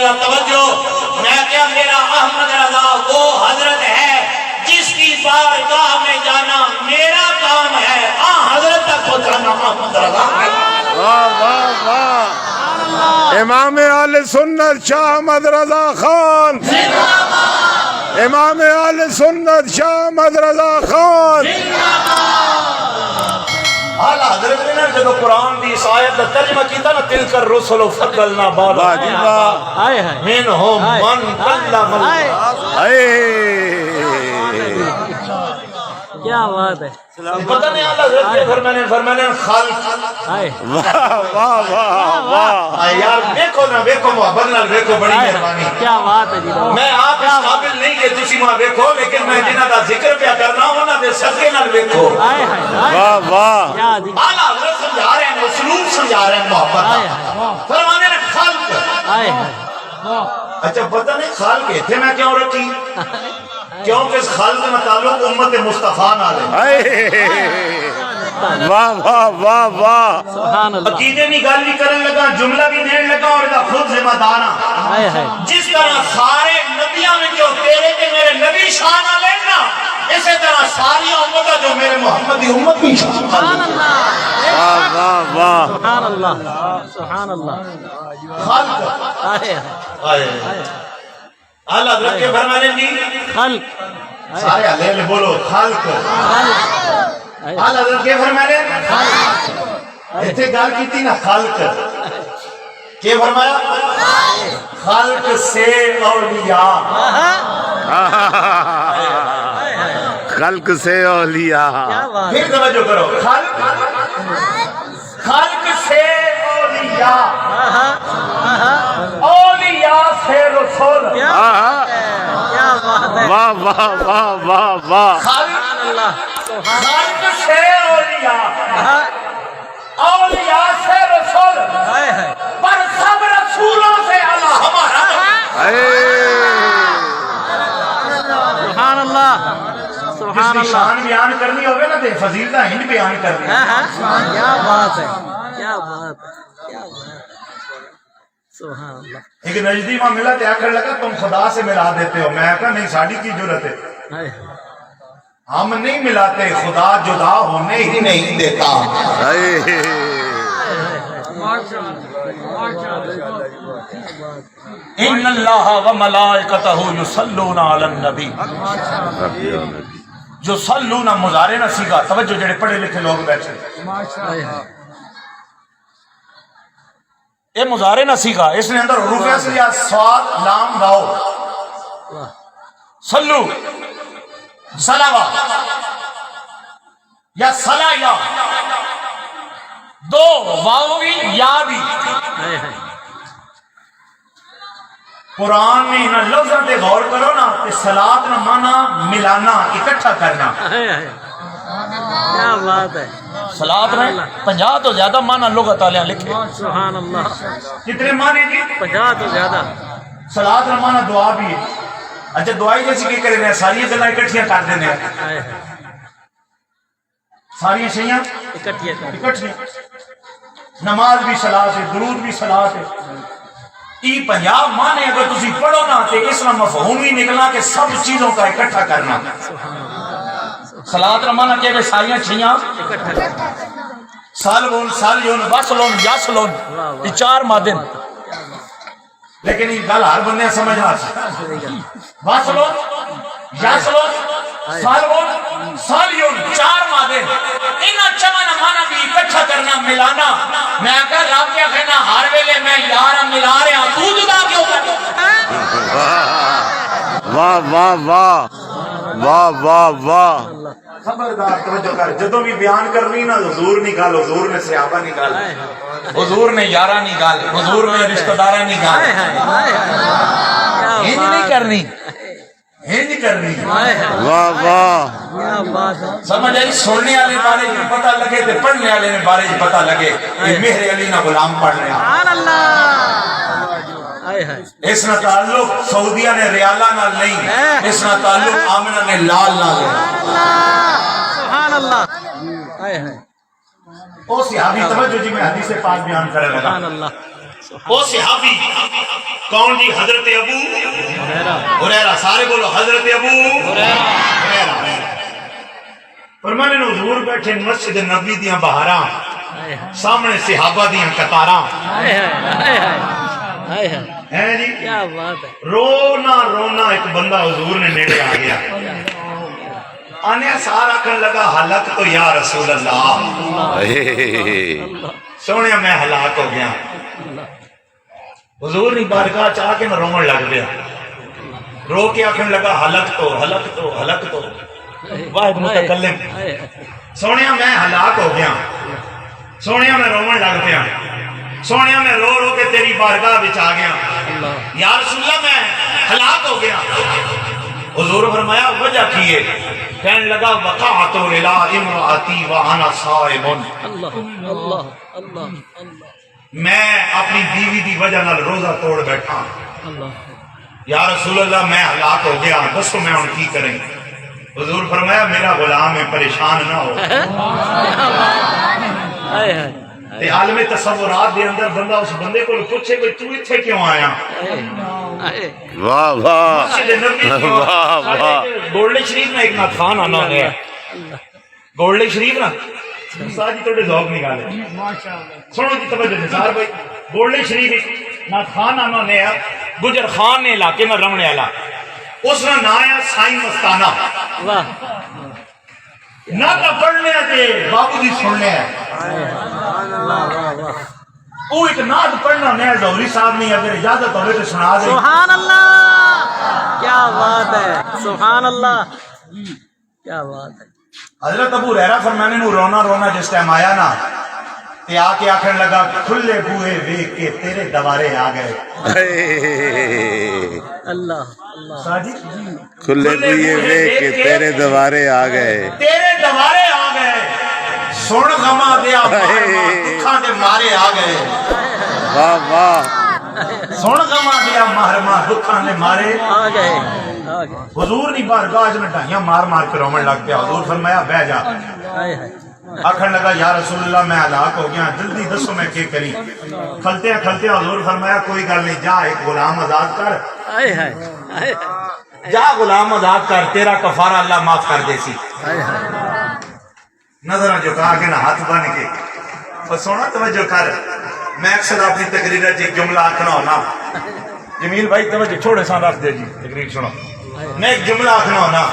اللہ توجہ، میں کیا میرا احمد رضا وہ حضرت ہے جس کی بارگاہ میں جانا میرا کام ہے، حضرت تک پہنچانا احمد رضا ہے۔ واہ واہ واہ، امام اہل سنت شاہ احمد رضا خان، امام اہل سنت شاہ احمد رضا خان۔ اعلی حضرت نے نا جب قرآن دی اس آیت کا ترجمہ کیتا نا تلک الرسل فضلنا بعضهم منهم من کلم اللہ۔ کیا بات ہے، پتہ نہیں اعلی حضرت کے فرمانے خالق، واہ واہ واہ واہ، یار دیکھو نا، دیکھو محبت نال دیکھو، بڑی مہربانی۔ کیا بات ہے جی، میں آپ اس قابل نہیں کہ تسی ماں دیکھو، لیکن میں جنہاں دا ذکر پہ کرنا انہاں دے صدقے نال دیکھو۔ واہ واہ، اعلی حضرت سمجھا رہے ہیں، اسلوب سمجھا رہے ہیں محبت کا۔ فرمانے نے خالق، اچھا پتہ نہیں خالق تھے میں کیوں رکھی، کیونکہ اس خالق میں تعلق امت مصطفیٰ نال ہے۔ واہ واہ واہ واہ، سبحان اللہ، عقیدے نہیں گل نہیں کرنے لگا، جملہ بھی دینے لگا اور دا خود ذمہ دار ہاں۔ جس طرح سارے نبیوں میں جو تیرے تے میرے نبی شان والے نا، اسی طرح ساری امت جو میرے محمد دی امت بھی شان والے۔ واہ واہ واہ، سبحان اللہ، سبحان اللہ، خالق اعلی حضرت کے فرمانے دی خلق، سارے علیہ بولو خالق۔ اعلی حضرت کے فرمانے ایتھے گل کیتی نا خالق، کہ فرمایا خالق سے اولیاء، خلق سے اولیاء۔ پھر توجہ کرو، خالق سے اولیاء، اولیاء سے رسول، واہ واہ واہ واہ واہ، خالق سے اولیاء، اولیاء سے رسول، پر سب رسولوں سے اللہ ہمارا۔ سبحان اللہ، جس سبحان کی اللہ، شان بیان کرنی ہوگی نا تے فضیلتہ ہند بیان کرنی ہے۔ کیا بات ہے، کیا بات ہے، کیا بات ہے، سبحان اللہ، ایک نجدی ماں ملا تے آخر لگا تم خدا سے ملا دیتے ہو، میں کہا نہیں ساڑی کی ضرورت ہے، ہم نہیں ملاتے، خدا جدا ہونے ہی نہیں دیتا۔ ان اللہ و ملائکتہ یصلون علی النبی، جو صلونا مضارع نہ سیکھا، توجہ جڑے پڑھے لکھے لوگ بیٹھے، یہ مضارع نہ سیکھا، اس نے اندر حروف اصلیہ صاد لام راؤ، صلو صلوا یا صلا یا دو واو بھی یا بھی، قرآن میں انہاں لفظوں تے غور کرو نا، تے صلاۃ نہ مانا ملانا، اکٹھا کرنا۔ کیا بات ہے، صلاۃ میں 50 تو زیادہ مانا لغت والے لکھے۔ سبحان اللہ، کتنے معنی جی؟ 50 تو زیادہ، صلاۃ نہ مانا دعا بھی ہے۔ اچھا دعائی جیسی کی کریں ہیں، ساری گلاں اکٹھیاں کر دینے ہیں، ساری شیاں اکٹھیاں، نماز بھی صلاۃ ہے، درود بھی صلاۃ ہے۔ یہ 50 معنی اگر تسی پڑھو نا تے اس میں مفہوم ہی نکلا کہ سب چیزوں کا اکٹھا کرنا۔ صلاۃ نہ مانا کہ ساری شیاں سالون سالیون وصلون یاسلون، یہ 4 مادن، لیکن یہ گل ہر بندے سمجھنا چاہیے۔ وصلون یاسلون سالون سالیون 4 مادن، انہاں چمن مانا بھی اکٹھا کرنا، ملانا۔ میں کہا رب کیا کہنا ہر ویلے میں یار ملا رہا، تو جدا کیوں کر؟ واہ واہ واہ واہ واہ واہ، خبردار توجہ کر، جدوں بھی بیان کرنی نا حضور نہیں گل، حضور نے صحابہ نہیں گل، حضور نے یارہ نہیں گل، حضور نے رشتہ دارہ نہیں گل، یہ نہیں کرنی، یہ نہیں کرنی۔ واہ واہ، سمجھ آئی؟ سننے والے بارے میں پتہ لگے تے پڑھنے والے بارے میں پتہ لگے کہ مہر علی نہ غلام پڑھ رہا۔ اس نہ تعلق سعودیہ نے ریالہ نال نہیں، اس نہ تعلق آمنہ نے لال نال ہے۔ سبحان اللہ، او صحابی توجہ جی میں حدیث پاک بیان کرنے لگا۔ وہ صحابی کون جی؟ حضرت ابو ہریرہ. سارے بولو حضرت ابو ہریرہ. فرمانے نے حضور بیٹھے مسجد نبوی دیاں بہاراں، سامنے صحابہ دیاں قطاراں ہے جی. کیا بات ہے. رونا رونا ایک بندہ حضور نے نیڑے آ گیا، آنے سارا کن لگا ہلاک تو یا رسول اللہ، سونے میں ہلاک ہو گیا. حضور نے بارگاہ چاہ کے میں رومن لگ گیا، رو کے آخر لگا ہلک تو ہلک تو ہلک تو. واحد متکلم، سونے میں ہلاک ہو گیا، سونے میں رومن لگ گیا، سونے میں رو رو کے تیری بارگاہ بچ آ گیا. یا رسول اللہ میں ہلاک ہو گیا. حضور فرمایا وجہ کیے؟ کہنے لگا وقعت الی امراتی وانا صائم. اللہ اللہ اللہ اللہ. میں اپنی بیوی دی وجہ نال روزہ توڑ بیٹھا. یا رسول اللہ میں ہلاک ہو گیا، دسو میں ان کی کریں؟ حضور فرمایا میرا غلام ہے، پریشان نہ ہو. تے عالم تصورات دے اندر بندہ اس بندے کو پوچھے کہ تو اتھے کیوں آیا؟ واہ واہ مسجد نبوی واہ واہ. گولڈے شریف میں ایک ناتخان آنا ہے، گولڈے شریف نا ساجی توڑے ذوق نکالے. سنو جی توجہ نثار بھائی، گولڈے شریف ایک ناتخان آنا ہے، گجر خان نے علاقے میں رمنے والا، اس کا نام ہے سائیں مستانہ. نہ تو پڑھنے تے بابو جی سننے ہیں. وہ ایک نعت پڑھنا میں زہری صاحب نے اگر اجازت ہوئے تو سنا دے. سبحان اللہ. کیا بات ہے. سبحان اللہ. کیا بات ہے. حضرت ابو ہریرہ فرمانے نو رونا رونا جس ٹائم آیا نا تے آ کے آخر لگا کھلے بوئے ویکھ کے تیرے دوارے آ گئے. اللہ اللہ. ساجی کھلے بوئے ویکھ کے تیرے دوارے آ گئے، تیرے دوارے آ گئے. سن غماں دیا دکھاں دے مارے آ گئے. واہ واہ. سن غماں دیا محرماں دکھاں دے مارے آ گئے آ گئے. حضور دی بارگاہ میں ڈھائیاں مار مار کے رومن لگ گیا. حضور فرمایا بہ جا. آخر لگا یا رسول اللہ میں ہلاک ہو گیا، جلدی دسو میں کیا کری؟ کھلتے ہیں حضور فرمایا کوئی گل نہیں، جا ایک غلام آزاد کر، جا غلام آزاد کر، تیرا کفارہ اللہ معاف کر دے سی. نظر جھکا کے نہ ہاتھ بن کے اور سونا توجہ کر. میں اکثر اپنی تقریر ایک جملہ آخنا ہونا، جمیل بھائی توجہ چھوڑے سان رکھ دے جی تقریر سنو. میں ایک جملہ آخنا ہونا